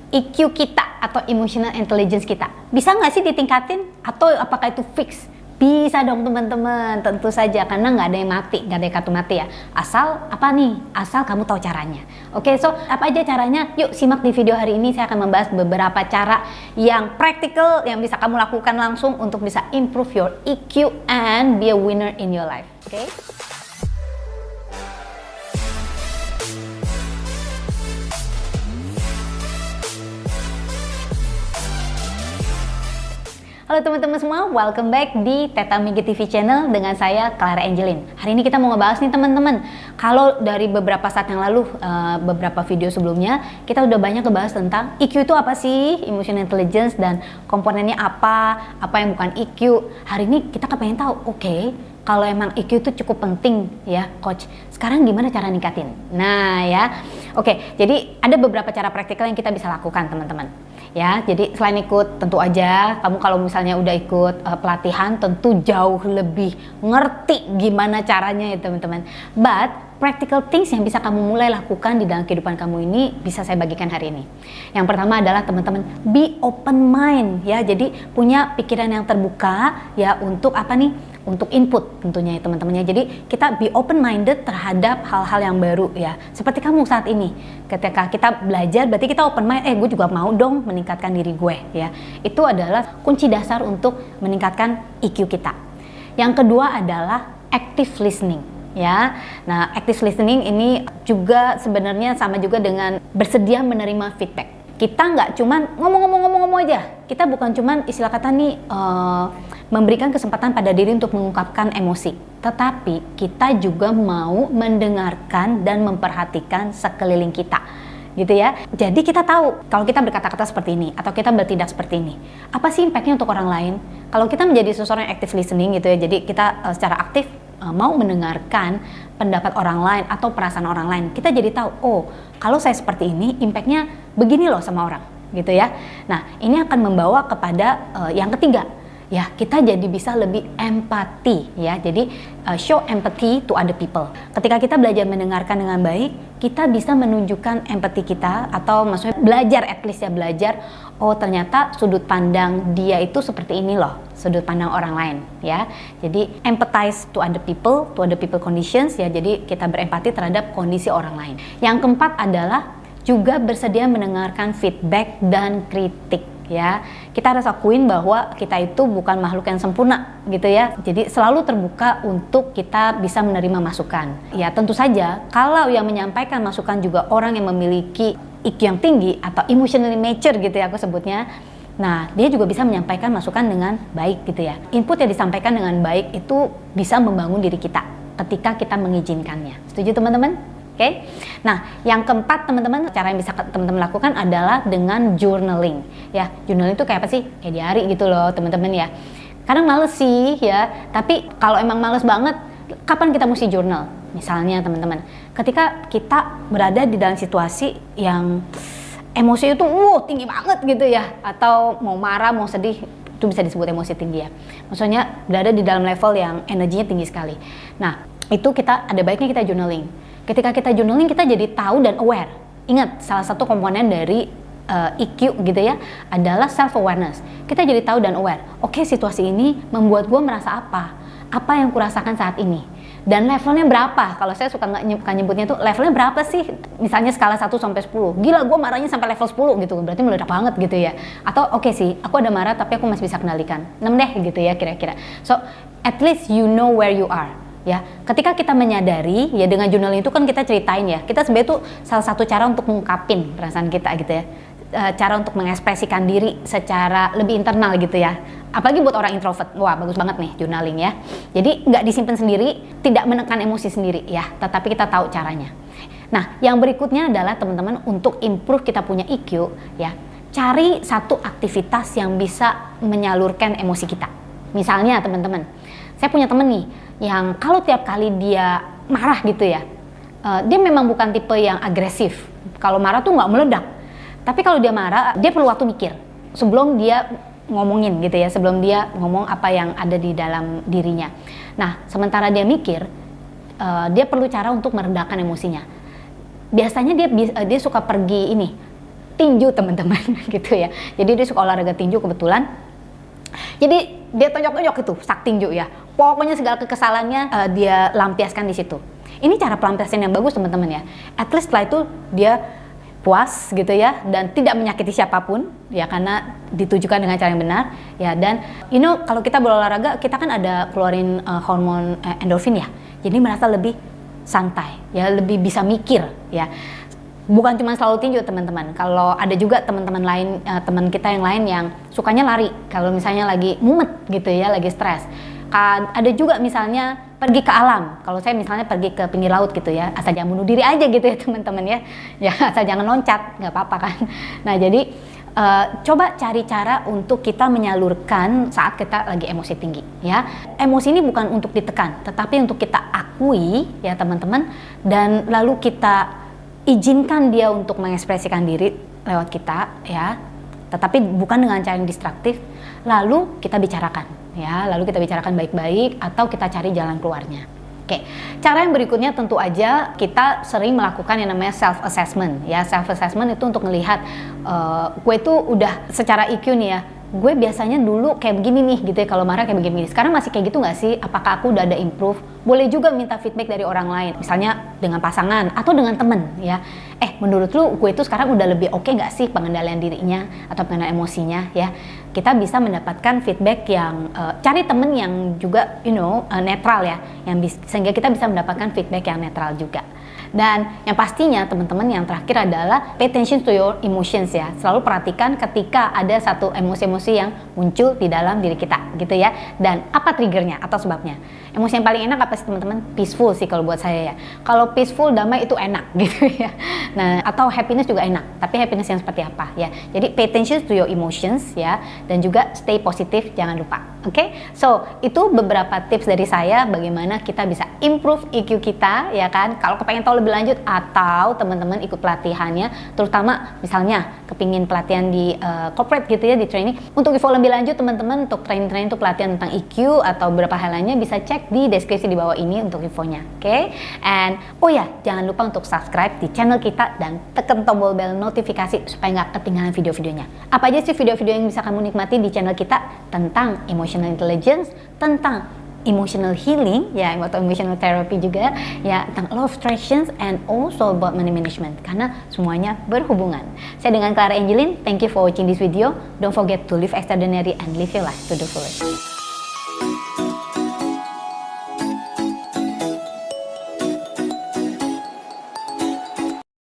EQ kita atau emotional intelligence kita. Bisa nggak sih ditingkatin? Atau apakah itu fix? Bisa dong teman-teman, tentu saja, karena nggak ada yang mati, nggak ada yang kartu mati ya. Asal apa nih? Asal kamu tahu caranya. Oke, so apa aja caranya? Yuk simak di video hari ini, saya akan membahas beberapa cara yang praktikal yang bisa kamu lakukan langsung untuk bisa improve your EQ and be a winner in your life. Oke? Halo teman-teman semua, welcome back di Teta Migi TV channel dengan saya Clara Angelin. Hari ini kita mau ngebahas nih teman-teman. Kalau dari beberapa saat yang lalu, beberapa video sebelumnya, kita udah banyak ngebahas tentang EQ itu apa sih, emotional intelligence, dan komponennya apa yang bukan EQ. Hari ini kita pengen tahu, oke, kalau emang EQ itu cukup penting ya coach, sekarang gimana cara ningkatin? Nah ya, oke, jadi ada beberapa cara praktikal yang kita bisa lakukan teman-teman. Ya, jadi selain ikut, tentu aja kamu kalau misalnya udah ikut pelatihan tentu jauh lebih ngerti gimana caranya ya teman-teman. But practical things yang bisa kamu mulai lakukan di dalam kehidupan kamu ini bisa saya bagikan hari ini. Yang pertama adalah teman-teman, be open mind ya. Jadi punya pikiran yang terbuka ya untuk apa nih? Untuk input tentunya ya teman-teman ya. Jadi kita be open minded terhadap hal-hal yang baru ya. Seperti kamu saat ini, ketika kita belajar berarti kita open mind, gue juga mau dong meningkatkan diri gue ya. Itu adalah kunci dasar untuk meningkatkan EQ kita. Yang kedua adalah active listening ya. Nah, active listening ini juga sebenarnya sama juga dengan bersedia menerima feedback. Kita nggak cuman ngomong aja. Kita bukan cuman istilah kata nih memberikan kesempatan pada diri untuk mengungkapkan emosi, tetapi kita juga mau mendengarkan dan memperhatikan sekeliling kita, gitu ya. Jadi kita tahu kalau kita berkata-kata seperti ini atau kita bertindak seperti ini, apa sih impactnya untuk orang lain? Kalau kita menjadi seseorang yang active listening gitu ya, jadi kita secara aktif mau mendengarkan pendapat orang lain atau perasaan orang lain, kita jadi tahu, oh kalau saya seperti ini impactnya begini loh sama orang, gitu ya. Nah ini akan membawa kepada yang ketiga ya, kita jadi bisa lebih empati ya. Jadi show empathy to other people. Ketika kita belajar mendengarkan dengan baik, kita bisa menunjukkan empati kita, atau maksudnya belajar, at least ya belajar, oh ternyata sudut pandang dia itu seperti ini loh, sudut pandang orang lain ya. Jadi empathize to other people conditions ya. Jadi kita berempati terhadap kondisi orang lain. Yang keempat adalah juga bersedia mendengarkan feedback dan kritik ya. Kita harus akuin bahwa kita itu bukan makhluk yang sempurna gitu ya. Jadi selalu terbuka untuk kita bisa menerima masukan. Ya tentu saja kalau yang menyampaikan masukan juga orang yang memiliki IQ yang tinggi atau emotionally mature gitu ya aku sebutnya. Nah, dia juga bisa menyampaikan masukan dengan baik gitu ya. Input yang disampaikan dengan baik itu bisa membangun diri kita ketika kita mengizinkannya. Setuju teman-teman? Oke. Nah, yang keempat teman-teman, cara yang bisa teman-teman lakukan adalah dengan journaling. Ya, journaling itu kayak apa sih? Kayak diary gitu loh, teman-teman ya. Kadang males sih ya, tapi kalau emang males banget, kapan kita mesti journal? Misalnya teman-teman, ketika kita berada di dalam situasi yang emosi itu tinggi banget gitu ya, atau mau marah, mau sedih, itu bisa disebut emosi tinggi ya. Maksudnya berada di dalam level yang energinya tinggi sekali. Nah, itu ada baiknya kita journaling. Ketika kita journaling, kita jadi tahu dan aware. Ingat, salah satu komponen dari EQ gitu ya adalah self awareness. Kita jadi tahu dan aware. Oke, situasi ini membuat gue merasa apa? Apa yang kurasakan saat ini? Dan levelnya berapa? Kalau saya suka nyebutnya tuh levelnya berapa sih? Misalnya skala 1 sampai 10. Gila, gue marahnya sampai level 10 gitu. Berarti meledak banget gitu ya. Atau oke sih, aku ada marah tapi aku masih bisa kendalikan. 6 deh gitu ya kira-kira. So, at least you know where you are. Ya, ketika kita menyadari ya, dengan journaling itu kan kita ceritain ya, kita sebenarnya tuh salah satu cara untuk mengungkapin perasaan kita gitu ya, cara untuk mengekspresikan diri secara lebih internal gitu ya. Apalagi buat orang introvert, wah bagus banget nih journaling ya. Jadi nggak disimpan sendiri, tidak menekan emosi sendiri ya, tetapi kita tahu caranya. Nah, yang berikutnya adalah teman-teman, untuk improve kita punya EQ ya, cari satu aktivitas yang bisa menyalurkan emosi kita. Misalnya teman-teman, saya punya temen nih yang kalau tiap kali dia marah gitu ya, dia memang bukan tipe yang agresif. Kalau marah tuh nggak meledak. Tapi kalau dia marah, dia perlu waktu mikir sebelum dia ngomongin gitu ya, sebelum dia ngomong apa yang ada di dalam dirinya. Nah, sementara dia mikir, dia perlu cara untuk meredakan emosinya. Biasanya dia suka pergi tinju teman-teman gitu ya. Jadi dia suka olahraga tinju kebetulan. Jadi dia tonjok-tonjok itu sak tinju ya. Pokoknya segala kekesalannya dia lampiaskan di situ. Ini cara pelampiasan yang bagus teman-teman ya. At least setelah itu dia puas gitu ya dan tidak menyakiti siapapun ya karena ditujukan dengan cara yang benar ya. Dan kalau kita berolahraga kita kan ada keluarin hormon endorfin ya. Jadi merasa lebih santai ya, lebih bisa mikir ya. Bukan cuma selalu tinju teman-teman. Kalau ada juga teman-teman lain, teman kita yang lain yang sukanya lari. Kalau misalnya lagi mumet gitu ya, lagi stres. Ada juga misalnya pergi ke alam. Kalau saya misalnya pergi ke pinggir laut gitu ya, asal jangan bunuh diri aja gitu ya teman-teman ya. Ya asal jangan loncat, nggak apa-apa kan. Nah jadi coba cari cara untuk kita menyalurkan saat kita lagi emosi tinggi ya. Emosi ini bukan untuk ditekan, tetapi untuk kita akui ya teman-teman. Dan lalu kita izinkan dia untuk mengekspresikan diri lewat kita ya, tetapi bukan dengan cara yang distraktif. Lalu kita bicarakan ya, lalu kita bicarakan baik-baik atau kita cari jalan keluarnya. Oke, cara yang berikutnya tentu aja kita sering melakukan yang namanya self assessment ya. Self assessment itu untuk melihat gue itu udah secara IQ nih ya, gue biasanya dulu kayak begini nih gitu ya, kalau marah kayak begini. Sekarang masih kayak gitu nggak sih? Apakah aku udah ada improve? Boleh juga minta feedback dari orang lain, misalnya dengan pasangan atau dengan temen ya. Menurut lu gue itu sekarang udah lebih oke nggak sih pengendalian dirinya atau pengendalian emosinya ya? Kita bisa mendapatkan feedback yang cari temen yang juga netral ya, sehingga kita bisa mendapatkan feedback yang netral juga. Dan yang pastinya teman-teman yang terakhir adalah pay attention to your emotions ya. Selalu perhatikan ketika ada satu emosi-emosi yang muncul di dalam diri kita gitu ya. Dan apa triggernya atau sebabnya. Emosi yang paling enak apa sih teman-teman? Peaceful sih kalau buat saya ya. Kalau peaceful, damai itu enak gitu ya. Nah atau happiness juga enak. Tapi happiness yang seperti apa ya. Jadi pay attention to your emotions ya. Dan juga stay positif, jangan lupa. Oke, so itu beberapa tips dari saya bagaimana kita bisa improve IQ kita ya kan. Kalau kepengen tahu lebih lanjut atau teman-teman ikut pelatihannya, terutama misalnya kepingin pelatihan di corporate gitu ya, di training. Untuk info lebih lanjut teman-teman, untuk training untuk pelatihan tentang IQ atau beberapa hal lainnya bisa cek di deskripsi di bawah ini untuk infonya. Oke, and jangan lupa untuk subscribe di channel kita dan tekan tombol bel notifikasi supaya nggak ketinggalan video-videonya. Apa aja sih video-video yang bisa kamu nikmati di channel kita tentang emotional intelligence, tentang emotional healing ya, atau emotional therapy juga ya, tentang law of attractions and also about money management, karena semuanya berhubungan. Saya dengan Clara Angeline, thank you for watching this video. Don't forget to live extraordinary and live your life to the fullest.